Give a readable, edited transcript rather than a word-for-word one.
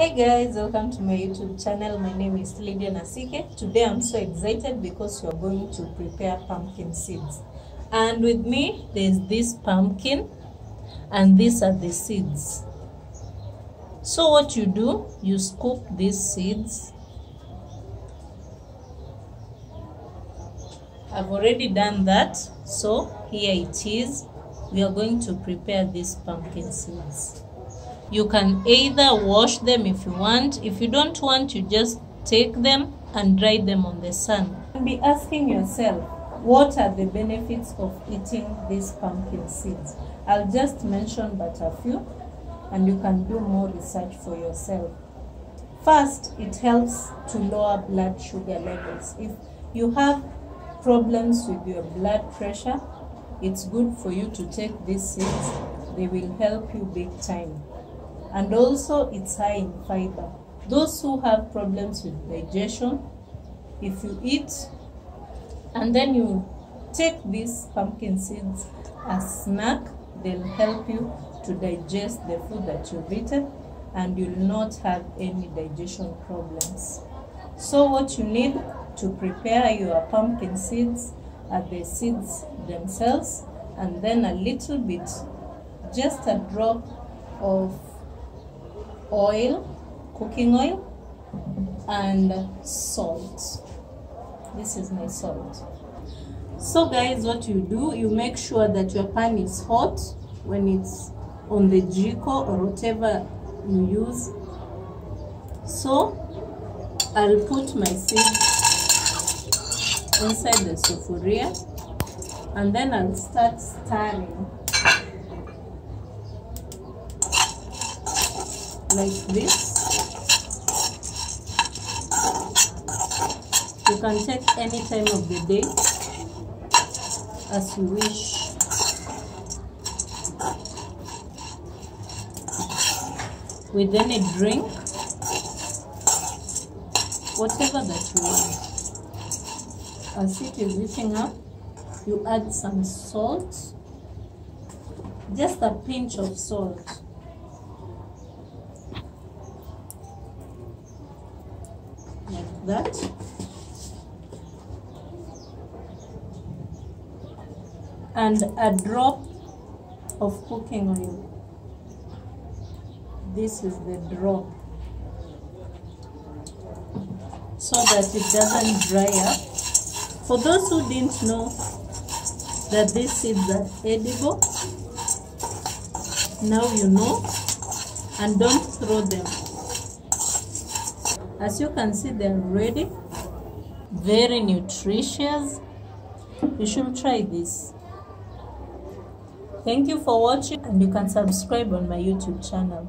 Hey guys, welcome to my YouTube channel. My name is Lydia Nasike. Today I'm so excited because you're going to prepare pumpkin seeds. And with me, there's this pumpkin and these are the seeds. So what you do, you scoop these seeds. I've already done that. So here it is. We are going to prepare these pumpkin seeds. You can either wash them if you want. If you don't want, you just take them and dry them on the sun. You'll be asking yourself, what are the benefits of eating these pumpkin seeds? I'll just mention but a few, and you can do more research for yourself. First, it helps to lower blood sugar levels. If you have problems with your blood pressure, it's good for you to take these seeds. They will help you big time. And also it's high in fiber. Those who have problems with digestion, if you eat and then you take these pumpkin seeds as snack, they'll help you to digest the food that you've eaten and you'll not have any digestion problems. So what you need to prepare your pumpkin seeds are the seeds themselves, and then a little bit, just a drop of oil, cooking oil, and salt. This is my salt. So guys, what you do, you make sure that your pan is hot when it's on the jiko or whatever you use. So I'll put my seeds inside the sufuria and then I'll start stirring like this. You can take any time of the day as you wish. With any drink, whatever that you want. As it is heating up, you add some salt, just a pinch of salt. Like that. And a drop of cooking oil. This is the drop, so that it doesn't dry up. For those who didn't know that these seeds are edible, now you know, and don't throw them. As you can see, they're ready. Very nutritious. You should try this. Thank you for watching, and you can subscribe on my YouTube channel.